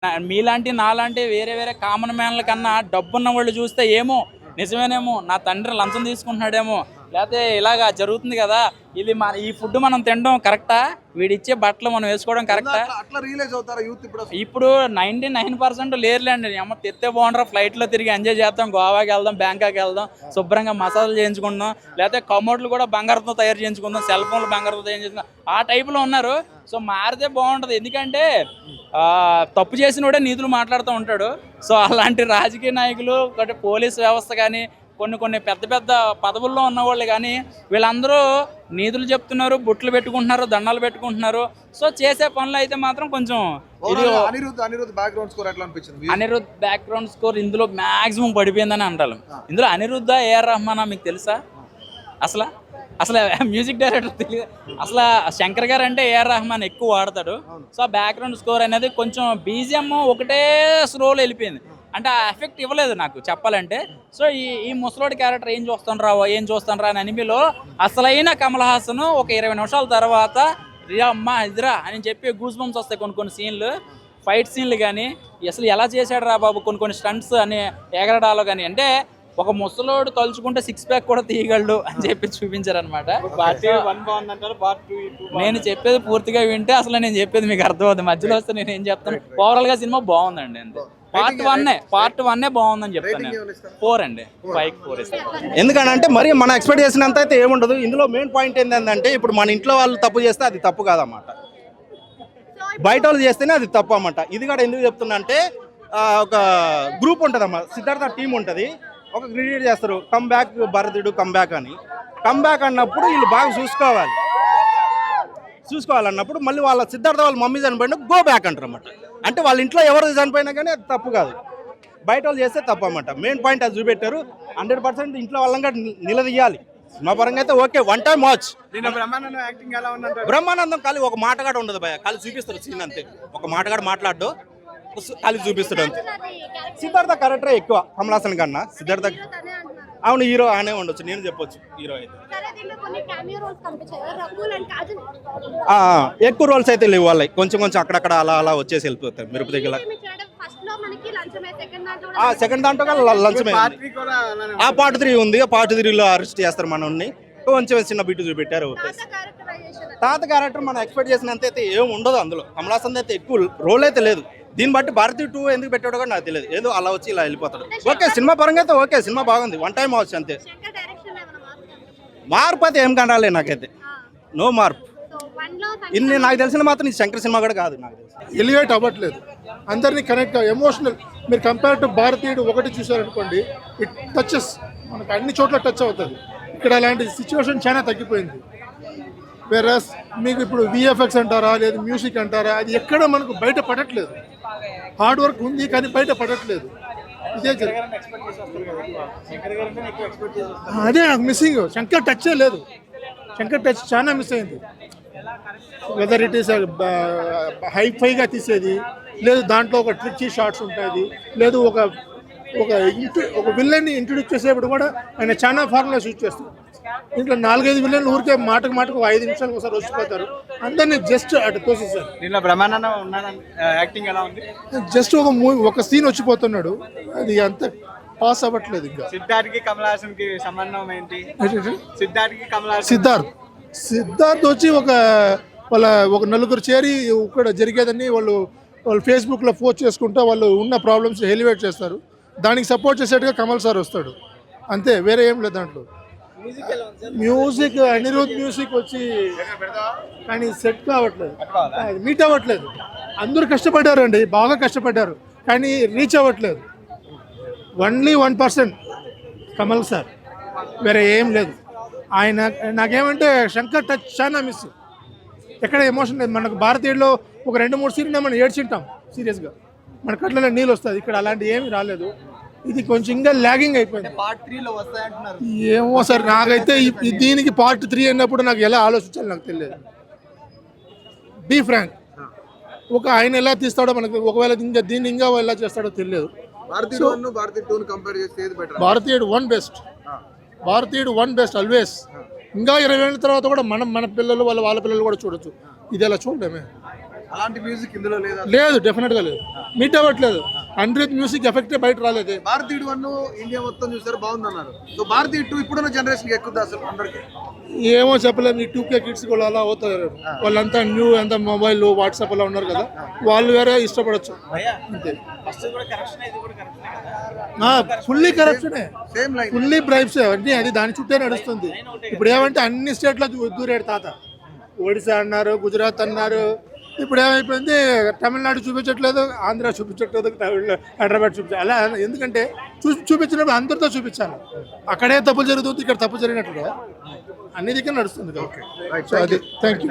మీలాంటి నాలాంటి వేరే వేరే కామన్ మ్యాన్ల కన్నా డబ్బున్న వాళ్ళు చూస్తే ఏమో నిజమేనేమో, నా తండ్రి లంచం తీసుకుంటున్నాడేమో, లేకపోతే ఇలాగా జరుగుతుంది కదా, ఇది మన ఈ ఫుడ్ మనం తినడం కరెక్టా, వీడిచ్చే బట్టలు మనం వేసుకోవడం కరెక్టా? ఇప్పుడు 99% లేరులేండి. అమ్మ తెస్తే బాగుంటారా, ఫ్లైట్లో తిరిగి ఎంజాయ్ చేద్దాం, గోవాకి వెళ్దాం, బ్యాంకాక్ వెళ్దాం, శుభ్రంగా మసాజులు చేయించుకుందాం, లేకపోతే కమోడ్లు కూడా బంగారంతో తయారు చేయించుకుందాం, సెల్ ఫోన్లు బంగారంతో తయారు చేసుకుందాం, ఆ టైపులో ఉన్నారు. సో మారితే బాగుంటుంది. ఎందుకంటే తప్పు చేసినోడే నీతులు మాట్లాడుతూ ఉంటాడు. సో అలాంటి రాజకీయ నాయకులు, పోలీస్ వ్యవస్థ కానీ, కొన్ని పెద్ద పెద్ద పదవుల్లో ఉన్నవాళ్ళు కానీ వీళ్ళందరూ నీతులు చెప్తున్నారు, బుట్లు పెట్టుకుంటున్నారు, దండాలు పెట్టుకుంటున్నారు. సో చేసే పనులు అయితే మాత్రం కొంచెం అనిరుద్ధ్ బ్యాక్గ్రౌండ్ స్కోర్ ఇందులో మ్యాక్సిమం పడిపోయిందని అంటారు. ఇందులో అనిరుద్ధ, ఏఆర్ రెహమానా మీకు తెలుసా? అసలు మ్యూజిక్ డైరెక్టర్ తెలియదు. అసలు శంకర్ గారు అంటే ఏఆర్ రెహమాన్ ఎక్కువ వాడతాడు. సో బ్యాక్గ్రౌండ్ స్కోర్ అనేది కొంచెం బీజిఎం ఒకటే స్లోలో వెళ్ళిపోయింది. అంటే ఆ ఎఫెక్ట్ ఇవ్వలేదు నాకు చెప్పాలంటే. సో ఈ ముసలోడి క్యారెక్టర్ ఏం చూస్తాను రా అని అనిమిలో అసలైన కమల్ హాసన్ ఒక 20 నిమిషాల తర్వాత అమ్మా ఇదిరా అని చెప్పి గూస్ బంప్స్ వస్తాయి. కొన్ని సీన్లు, ఫైట్ సీన్లు కానీ అసలు ఎలా చేశాడు రా బాబు, కొన్ని స్టంట్స్ అని ఎగరడాలో కానీ, అంటే ఒక ముసలోడు తలుచుకుంటే 6 ప్యాక్ కూడా తీయగలడు అని చెప్పి చూపించారనమాట. నేను చెప్పేది పూర్తిగా వింటే అసలు నేను చెప్పేది మీకు అర్థమవుతుంది. మధ్యలో వస్తే నేను ఏం చెప్తాను, ఓవరాల్ గా సినిమా బాగుందండి. అంతే, పార్ట్ వన్ బాగుందని చెప్తాను. 4 అండి, 5 4 ఇస్తాను. ఎందుకంటే మరి మనం ఎక్స్పెక్ట్ చేసినంత అయితే ఏముండదు. ఇందులో మెయిన్ పాయింట్ ఏంటంటే ఇప్పుడు మన ఇంట్లో వాళ్ళు తప్పు చేస్తే అది తప్పు కాదన్నమాట, బయట వాళ్ళు చేస్తేనే అది తప్పు అన్నమాట. ఇది కూడా ఎందుకు చెప్తున్నా అంటే ఒక గ్రూప్ ఉంటుందమ్మా, సిద్ధార్థ టీం ఉంటుంది, ఒక క్రియేట్ చేస్తారు కమ్ బ్యాక్ భరతుడు కమ్ బ్యాక్ అని. కమ్ బ్యాక్ అన్నప్పుడు వీళ్ళు బాగా చూసుకోవాలన్నప్పుడు మళ్ళీ వాళ్ళ సిద్ధార్థ వాళ్ళ మమ్మీ చనిపోయినా గో బ్యాక్ అంటారు అన్నమాట. అంటే వాళ్ళ ఇంట్లో ఎవరు చనిపోయినా కానీ అది తప్పు కాదు, బయట వాళ్ళు చేస్తే తప్పు అన్నమాట. మెయిన్ పాయింట్ అది చూపెట్టారు. 100% ఇంట్లో వాళ్ళంగా నిలదీయాలి. సినిమా పరంగా అయితే okay, one time watch. Brahmanandam ఖాళీ ఒక మాటగాడు ఉండదు భయ, ఖాళీ చూపిస్తారు సీన్ అంతే. ఒక మాటగాడు మాట్లాడు, ఖాళీ చూపిస్తాడు అంతే. సిద్ధార్థ క్యారెక్టర్ ఎక్కువ కమల్ హాసన్ కన్నా. సిద్ధార్థ అవును, హీరో అనే ఉండొచ్చు, నేను చెప్పొచ్చు హీరో అయితే. ఎక్కువ రోల్స్ అయితే లేవు వాళ్ళకి, కొంచెం అక్కడక్కడ అలా వచ్చేసి వెళ్ళిపోతాయి మెరుపు దగ్గర. సెకండ్ దాంట్లో లంచమే. ఆ పార్ట్ 3 ఉంది, ఆ పార్ట్ 3లో అరెస్ట్ చేస్తారు మనల్ని. కొంచెం చిన్న బిట్టు చూపెట్టారు. తాత క్యారెక్టర్ మనం ఎక్స్పెక్ట్ చేసినంత అయితే ఏం ఉండదు అందులో. కమల్ హాసన్ అయితే ఎక్కువ రోల్ అయితే లేదు. దీన్ని బట్టి భారతీయ 2 ఎందుకు పెట్టాడో కూడా నాకు తెలియదు, ఏదో అలా వచ్చి ఇలా వెళ్ళిపోతాడు. ఓకే, సినిమా పరంగా అయితే ఓకే, సినిమా బాగుంది, వన్ టైం అవచ్చు అంతే. మార్పు అయితే ఏం కనాలి నాకైతే, నో మార్పు. ఇన్ని నాకు తెలిసిన మాత్రం ఈ శంకర్ సినిమా కూడా కాదు, నాకు తెలిసి ఎలివేట్ అవ్వట్లేదు, అందరినీ కనెక్ట్ ఎమోషనల్. మీరు కంపేర్ టు భారతీయుడు ఒకటి చూసారనుకోండి, ఇట్ టచెస్, మనకు అన్ని చోట్ల టచ్ అవుతుంది. ఇక్కడ అలాంటి సిచ్యువేషన్ చాలా తగ్గిపోయింది. వేరస్ మీకు ఇప్పుడు విఎఫ్ఎక్స్ అంటారా, లేదు మ్యూజిక్ అంటారా, అది ఎక్కడ మనకు బయట పడట్లేదు. హార్డ్ వర్క్ ఉంది కానీ బయట పడట్లేదు. ఇదే అదే నాకు మిస్సింగ్. శంకర్ టచే లేదు, శంకర్ టచ్ చాలా మిస్ అయింది. వెదర్ ఇట్ ఈస్ హైఫైగా తీసేది లేదు, దాంట్లో ఒక ట్రిక్కీ షాట్స్ ఉంటుంది, లేదు ఒక విలన్ని ఇంట్రొడ్యూస్ చేసేప్పుడు కూడా ఆయన చాలా ఫార్ములాస్ యూజ్ చేస్తారు. ఇంట్లో 4-5 విలన్లు ఊరికే మాటకు 5 నిమిషాలకు ఒకసారి వచ్చిపోతారు, అందరినీ జస్ట్ అటు తోసేసారు. జస్ట్ ఒక సీన్ వచ్చిపోతున్నాడు, అది అంత పాస్ అవ్వట్లేదు. ఇంకా సిద్ధార్థ్ వచ్చి ఒక నలుగురు చేరి ఇక్కడ జరిగేదని వాళ్ళు ఫేస్బుక్లో పోస్ట్ చేసుకుంటూ వాళ్ళు ఉన్న ప్రాబ్లమ్స్ ఎలివేట్ చేస్తారు. దానికి సపోర్ట్ చేసేట్టుగా కమల్ సార్ వస్తాడు అంతే, వేరే ఏం లేదు దాంట్లో. మ్యూజిక్ అనిరుద్ధ్ మ్యూజిక్ వచ్చి కానీ సెట్ కావట్లేదు, మీట్ అవ్వట్లేదు. అందరూ కష్టపడ్డారు అండి, బాగా కష్టపడ్డారు, కానీ రీచ్ అవ్వట్లేదు. ఓన్లీ 1% కమల్ సార్, వేరే ఏం లేదు. ఆయన నాకేమంటే శంకర్ టచ్ చాలా మిస్, ఎక్కడ ఎమోషన్ లేదు. మనకు భారతీయుల్లో ఒక 2-3 సీన్లు మనం ఏడ్చింటాం సీరియస్గా, మన కళ్ళలో నీళ్ళు వస్తుంది. ఇక్కడ అలాంటి ఏమీ రాలేదు. ఇది కొంచెం ఇంకా ల్యాగింగ్ అయిపోయింది. ఏమో సార్, నాకైతే దీనికి పార్ట్ 3 అన్నప్పుడు నాకు ఎలా ఆలోచించాలి నాకు తెలియదు. బీ ఫ్రాంక్, ఆయన ఎలా తీస్తాడో మనకు, ఒకవేళ ఇంకా దీన్ని ఇంకా ఎలా చేస్తాడో తెలియదు. భారతీయుడు 1 బెస్ట్, భారతీయుడు 1 బెస్ట్ ఆల్వేస్. ఇంకా 20 ఏళ్ళ తర్వాత కూడా మన పిల్లలు వాళ్ళ పిల్లలు కూడా చూడొచ్చు. ఇది ఎలా చూడడమే. అలాంటి మ్యూజిక్ ఇందులో లేదా? లేదు, డెఫినెట్గా లేదు, మీట్ అవ్వట్లేదు. 100th మ్యూజిక్ ఎఫెక్టే బయట రాలేదు. భారతీయుడు 1 ఇండియా మొత్తం చూసారు, బాగుందన్నారు. సో భారతీయ 2 ఇప్పుడున్న జనరేషన్ ఎక్కుద్దా అసలు అందరికి? ఏమో చెప్పలేము. ఈ 2K కిడ్స్ కూడా అలా అవుతారు. వాళ్ళంతా న్యూ అంతా మొబైల్ వాట్సాప్ అలా ఉన్నారు కదా, వాళ్ళు వేరే ఇష్టపడచ్చు అంతే. ఫుల్లీ కరప్షనే, సేమ్ లైన్. ఫుల్లీ బ్రైబ్స్ అన్నీ, అది దాని చుట్టే నడుస్తుంది. ఇప్పుడు ఏమంటే అన్ని స్టేట్లో దూరాడు తాత. ఒడిశా అన్నారు, గుజరాత్ అన్నారు, ఇప్పుడు ఏమైపోయింది తమిళనాడు చూపించట్లేదు, ఆంధ్ర చూపించట్లేదు, హైదరాబాద్ చూపించాలి. అలా ఎందుకంటే చూపించినప్పుడు అందరితో చూపించాలి. అక్కడే తప్పులు జరుగుతుంది, ఇక్కడ తప్పు జరిగినట్టుగా అన్ని దగ్గర నడుస్తుంది. సో అది థ్యాంక్ యూ.